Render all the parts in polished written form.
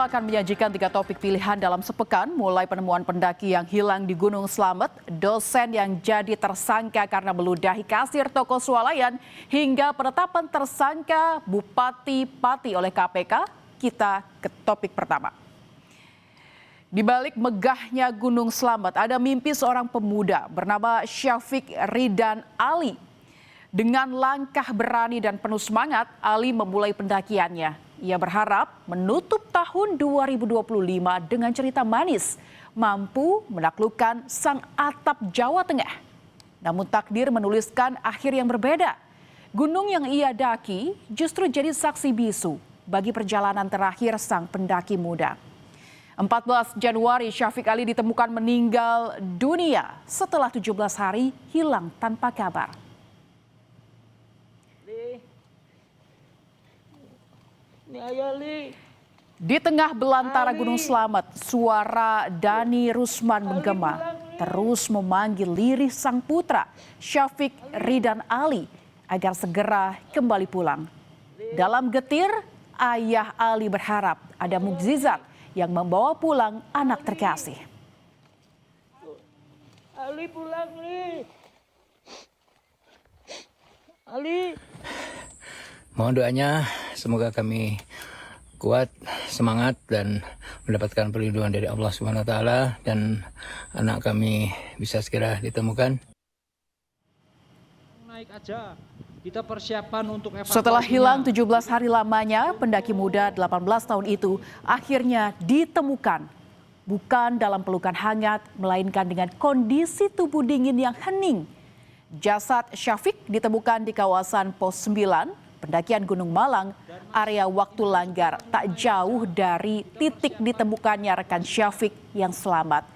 Akan menyajikan 3 topik pilihan dalam sepekan, mulai penemuan pendaki yang hilang di Gunung Slamet, dosen yang jadi tersangka karena meludahi kasir toko swalayan, hingga penetapan tersangka Bupati Pati oleh KPK. Kita ke topik pertama. Di balik megahnya Gunung Slamet, ada mimpi seorang pemuda bernama Syafiq Ridan Ali. Dengan langkah berani dan penuh semangat, Ali memulai pendakiannya. Ia berharap menutup tahun 2025 dengan cerita manis, mampu menaklukkan sang atap Jawa Tengah. Namun takdir menuliskan akhir yang berbeda. Gunung yang ia daki justru jadi saksi bisu bagi perjalanan terakhir sang pendaki muda. 14 Januari, Syafiq Ali ditemukan meninggal dunia setelah 17 hari hilang tanpa kabar. Di tengah belantara Gunung Slamet, suara Dani Rusman menggema, terus memanggil lirih sang putra, Syafiq Ridan Ali, agar segera kembali pulang. Dalam getir, ayah Ali berharap ada mukjizat yang membawa pulang anak terkasih. Ali pulang, Ali. Mohon doanya, semoga kami kuat, semangat, dan mendapatkan perlindungan dari Allah Subhanahu wa Ta'ala, dan anak kami bisa segera ditemukan. Naik aja, kita persiapan untuk evakuasinya. Setelah hilang 17 hari lamanya, pendaki muda 18 tahun itu akhirnya ditemukan. Bukan dalam pelukan hangat, melainkan dengan kondisi tubuh dingin yang hening. Jasad Syafiq ditemukan di kawasan Pos 9, pendakian Gunung Malang, area waktu Langgar, tak jauh dari titik ditemukannya rekan Syafiq yang selamat.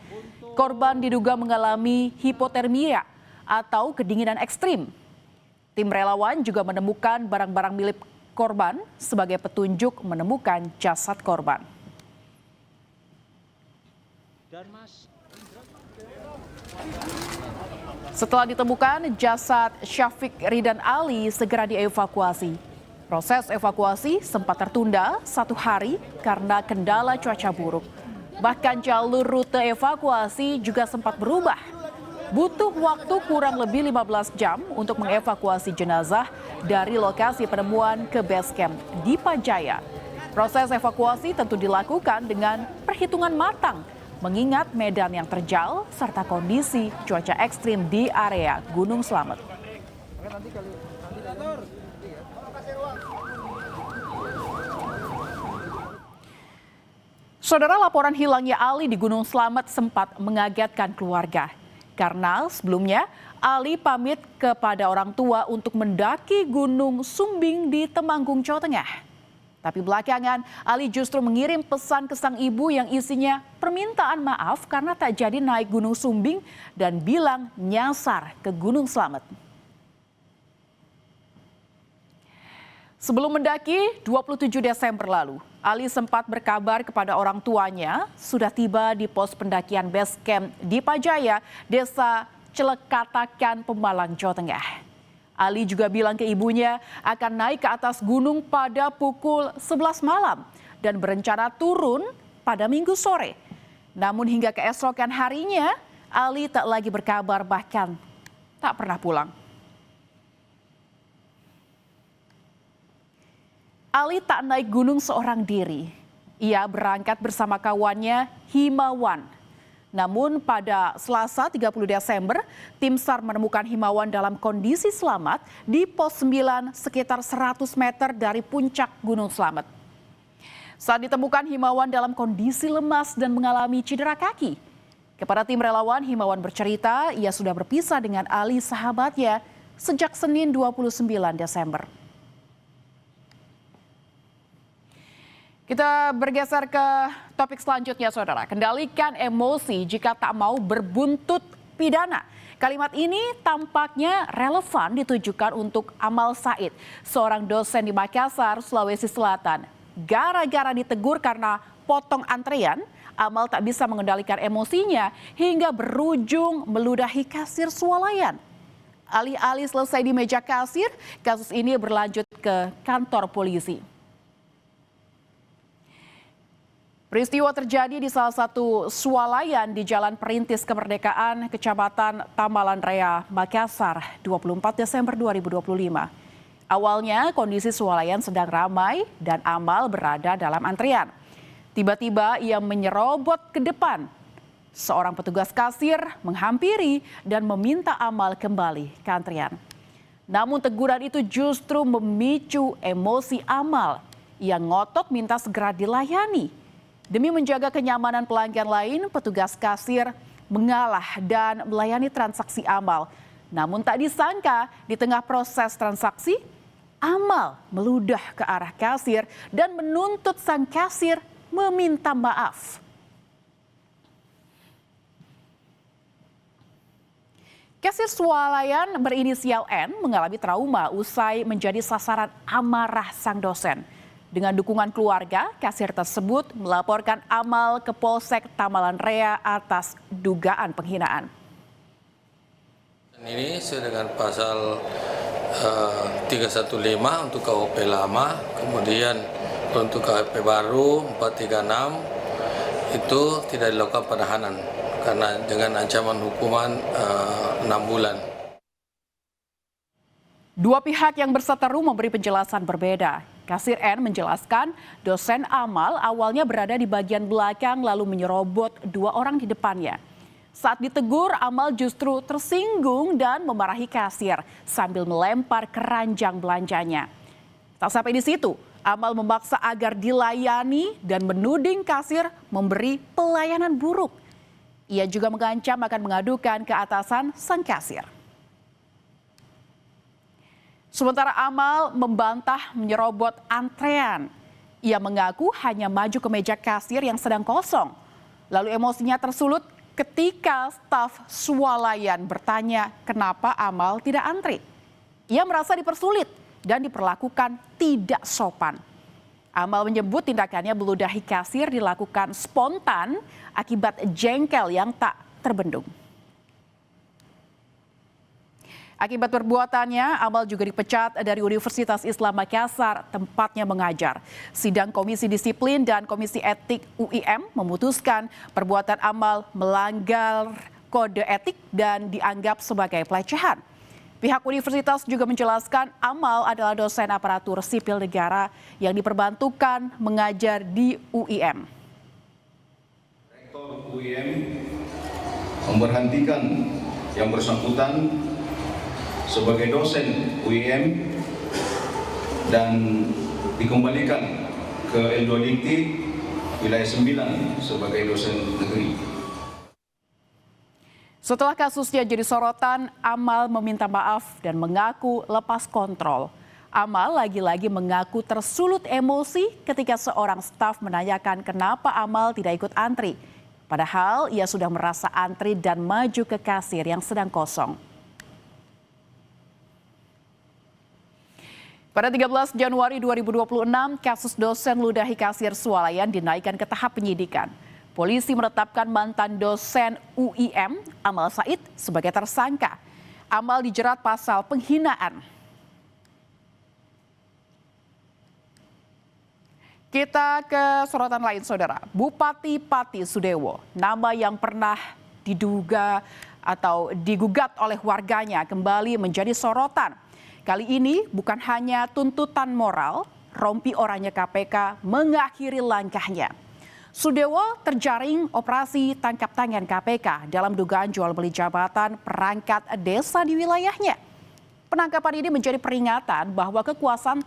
Korban diduga mengalami hipotermia atau kedinginan ekstrim. Tim relawan juga menemukan barang-barang milik korban sebagai petunjuk menemukan jasad korban. Setelah ditemukan, jasad Syafiq Ridan Ali segera dievakuasi. Proses evakuasi sempat tertunda 1 hari karena kendala cuaca buruk. Bahkan jalur rute evakuasi juga sempat berubah. Butuh waktu kurang lebih 15 jam untuk mengevakuasi jenazah dari lokasi penemuan ke base camp di Pajaya. Proses evakuasi tentu dilakukan dengan perhitungan matang, mengingat medan yang terjal serta kondisi cuaca ekstrim di area Gunung Slamet. Saudara, laporan hilangnya Ali di Gunung Slamet sempat mengagetkan keluarga. Karena sebelumnya Ali pamit kepada orang tua untuk mendaki Gunung Sumbing di Temanggung, Jawa Tengah. Tapi belakangan, Ali justru mengirim pesan ke sang ibu yang isinya permintaan maaf karena tak jadi naik Gunung Sumbing dan bilang nyasar ke Gunung Slamet. Sebelum mendaki 27 Desember lalu, Ali sempat berkabar kepada orang tuanya sudah tiba di pos pendakian base camp di Pajaya, Desa Celekatakan, Pemalang, Jawa Tengah. Ali juga bilang ke ibunya akan naik ke atas gunung pada pukul 11 malam dan berencana turun pada Minggu sore. Namun hingga keesokan harinya, Ali tak lagi berkabar, bahkan tak pernah pulang. Ali tak naik gunung seorang diri. Ia berangkat bersama kawannya Himawan. Namun pada Selasa 30 Desember, tim SAR menemukan Himawan dalam kondisi selamat di pos 9 sekitar 100 meter dari puncak Gunung Slamet. Saat ditemukan, Himawan dalam kondisi lemas dan mengalami cedera kaki. Kepada tim relawan, Himawan bercerita ia sudah berpisah dengan Ali sahabatnya sejak Senin 29 Desember. Kita bergeser ke topik selanjutnya, saudara. Kendalikan emosi jika tak mau berbuntut pidana. Kalimat ini tampaknya relevan ditujukan untuk Amal Said, seorang dosen di Makassar, Sulawesi Selatan. Gara-gara ditegur karena potong antrean, Amal tak bisa mengendalikan emosinya hingga berujung meludahi kasir swalayan. Alih-alih selesai di meja kasir, kasus ini berlanjut ke kantor polisi. Peristiwa terjadi di salah satu swalayan di Jalan Perintis Kemerdekaan, Kecamatan Tamalan Raya, Makassar, 24 Desember 2025. Awalnya kondisi swalayan sedang ramai dan Amal berada dalam antrian. Tiba-tiba ia menyerobot ke depan. Seorang petugas kasir menghampiri dan meminta Amal kembali ke antrian. Namun teguran itu justru memicu emosi Amal. Ia ngotot minta segera dilayani. Demi menjaga kenyamanan pelanggan lain, petugas kasir mengalah dan melayani transaksi Amal. Namun tak disangka di tengah proses transaksi, Amal meludah ke arah kasir dan menuntut sang kasir meminta maaf. Kasir swalayan berinisial N mengalami trauma usai menjadi sasaran amarah sang dosen. Dengan dukungan keluarga, kasir tersebut melaporkan Amal ke Polsek Tamalan Raya atas dugaan penghinaan. Ini sesuai dengan pasal 315 untuk KUHP lama, kemudian untuk KUHP baru 436 itu tidak dilakukan penahanan karena dengan ancaman hukuman 6 bulan. Dua pihak yang berseteru memberi penjelasan berbeda. Kasir N menjelaskan dosen Amal awalnya berada di bagian belakang lalu menyerobot dua orang di depannya. Saat ditegur, Amal justru tersinggung dan memarahi kasir sambil melempar keranjang belanjanya. Tak sampai di situ, Amal memaksa agar dilayani dan menuding kasir memberi pelayanan buruk. Ia juga mengancam akan mengadukan ke atasan sang kasir. Sementara Amal membantah menyerobot antrean. Ia mengaku hanya maju ke meja kasir yang sedang kosong. Lalu emosinya tersulut ketika staf swalayan bertanya kenapa Amal tidak antri. Ia merasa dipersulit dan diperlakukan tidak sopan. Amal menyebut tindakannya meludahi kasir dilakukan spontan akibat jengkel yang tak terbendung. Akibat perbuatannya, Amal juga dipecat dari Universitas Islam Makassar, tempatnya mengajar. Sidang Komisi Disiplin dan Komisi Etik UIM memutuskan perbuatan Amal melanggar kode etik dan dianggap sebagai pelecehan. Pihak universitas juga menjelaskan Amal adalah dosen aparatur sipil negara yang diperbantukan mengajar di UIM. Rektor UIM memberhentikan yang bersangkutan sebagai dosen UIM dan dikembalikan ke L2 Dikti wilayah 9 sebagai dosen negeri. Setelah kasusnya jadi sorotan, Amal meminta maaf dan mengaku lepas kontrol. Amal lagi-lagi mengaku tersulut emosi ketika seorang staf menanyakan kenapa Amal tidak ikut antri. Padahal ia sudah merasa antri dan maju ke kasir yang sedang kosong. Pada 13 Januari 2026, kasus dosen ludahi kasir swalayan dinaikkan ke tahap penyidikan. Polisi menetapkan mantan dosen UIM, Amal Said, sebagai tersangka. Amal dijerat pasal penghinaan. Kita ke sorotan lain, saudara. Bupati Pati Sudewo, nama yang pernah diduga atau digugat oleh warganya kembali menjadi sorotan. Kali ini bukan hanya tuntutan moral, rompi oranye KPK mengakhiri langkahnya. Sudewo terjaring operasi tangkap tangan KPK dalam dugaan jual beli jabatan perangkat desa di wilayahnya. Penangkapan ini menjadi peringatan bahwa kekuasaan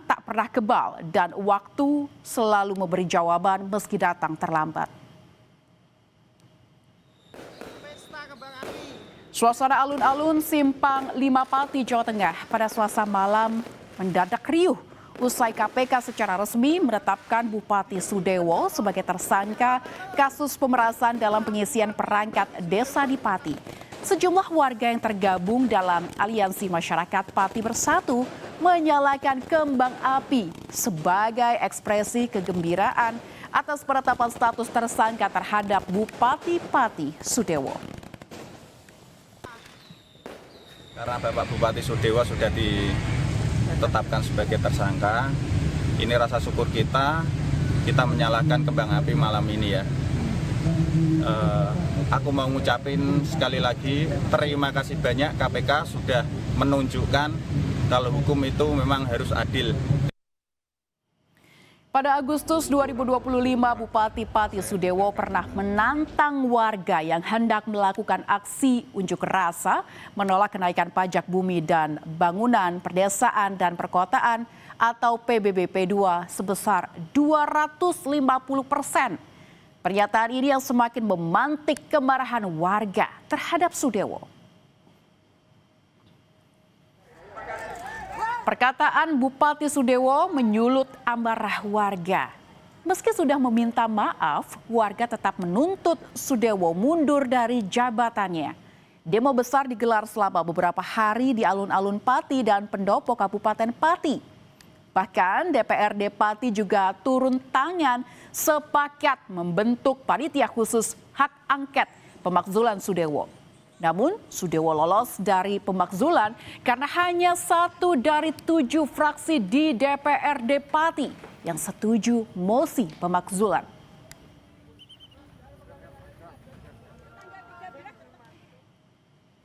tak pernah kebal dan waktu selalu memberi jawaban meski datang terlambat. Suasana alun-alun Simpang 5 Pati, Jawa Tengah pada Selasa malam mendadak riuh usai KPK secara resmi menetapkan Bupati Sudewo sebagai tersangka kasus pemerasan dalam pengisian perangkat desa di Pati. Sejumlah warga yang tergabung dalam Aliansi Masyarakat Pati Bersatu menyalakan kembang api sebagai ekspresi kegembiraan atas penetapan status tersangka terhadap Bupati Pati Sudewo. Karena Bapak Bupati Sudewo sudah ditetapkan sebagai tersangka, Ini rasa syukur kita menyalakan kembang api malam ini ya. Aku mau ngucapin sekali lagi terima kasih banyak, KPK sudah menunjukkan kalau hukum itu memang harus adil. Pada Agustus 2025, Bupati Pati Sudewo pernah menantang warga yang hendak melakukan aksi unjuk rasa menolak kenaikan pajak bumi dan bangunan perdesaan dan perkotaan atau PBBP 2 sebesar 250%. Pernyataan ini yang semakin memantik kemarahan warga terhadap Sudewo. Perkataan Bupati Sudewo menyulut amarah warga. Meski sudah meminta maaf, warga tetap menuntut Sudewo mundur dari jabatannya. Demo besar digelar selama beberapa hari di alun-alun Pati dan pendopo Kabupaten Pati. Bahkan DPRD Pati juga turun tangan sepakat membentuk panitia khusus hak angket pemakzulan Sudewo. Namun Sudewo lolos dari pemakzulan karena hanya 1 dari 7 fraksi di DPRD Pati yang setuju mosi pemakzulan.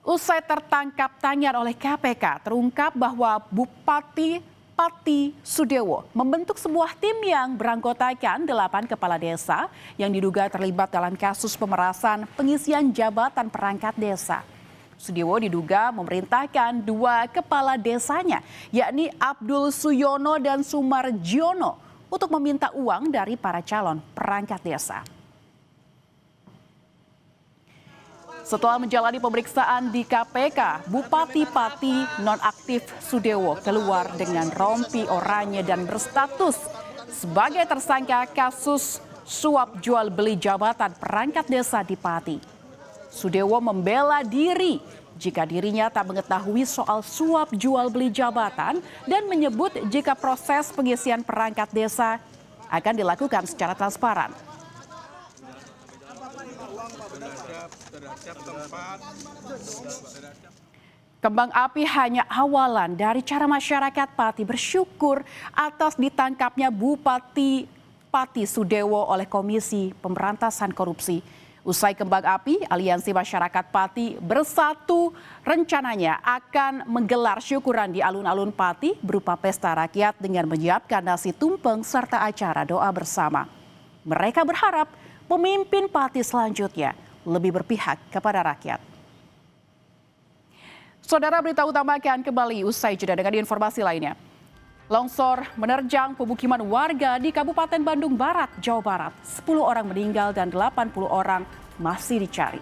Usai tertangkap tangan oleh KPK, terungkap bahwa Bupati Pati Sudewo membentuk sebuah tim yang beranggotakan 8 kepala desa yang diduga terlibat dalam kasus pemerasan pengisian jabatan perangkat desa. Sudewo diduga memerintahkan 2 kepala desanya, yakni Abdul Suyono dan Sumarjiono, untuk meminta uang dari para calon perangkat desa. Setelah menjalani pemeriksaan di KPK, Bupati Pati nonaktif Sudewo keluar dengan rompi oranye dan berstatus sebagai tersangka kasus suap jual beli jabatan perangkat desa di Pati. Sudewo membela diri jika dirinya tak mengetahui soal suap jual beli jabatan dan menyebut jika proses pengisian perangkat desa akan dilakukan secara transparan. Kembang api hanya awalan dari cara masyarakat Pati bersyukur atas ditangkapnya Bupati Pati Sudewo oleh Komisi Pemberantasan Korupsi. Usai kembang api, Aliansi Masyarakat Pati Bersatu rencananya akan menggelar syukuran di alun-alun Pati berupa pesta rakyat dengan menyiapkan nasi tumpeng serta acara doa bersama. Mereka berharap pemimpin Pati selanjutnya lebih berpihak kepada rakyat. Saudara, berita utama akan kembali usai jeda dengan informasi lainnya. Longsor menerjang pemukiman warga di Kabupaten Bandung Barat, Jawa Barat. 10 orang meninggal dan 80 orang masih dicari.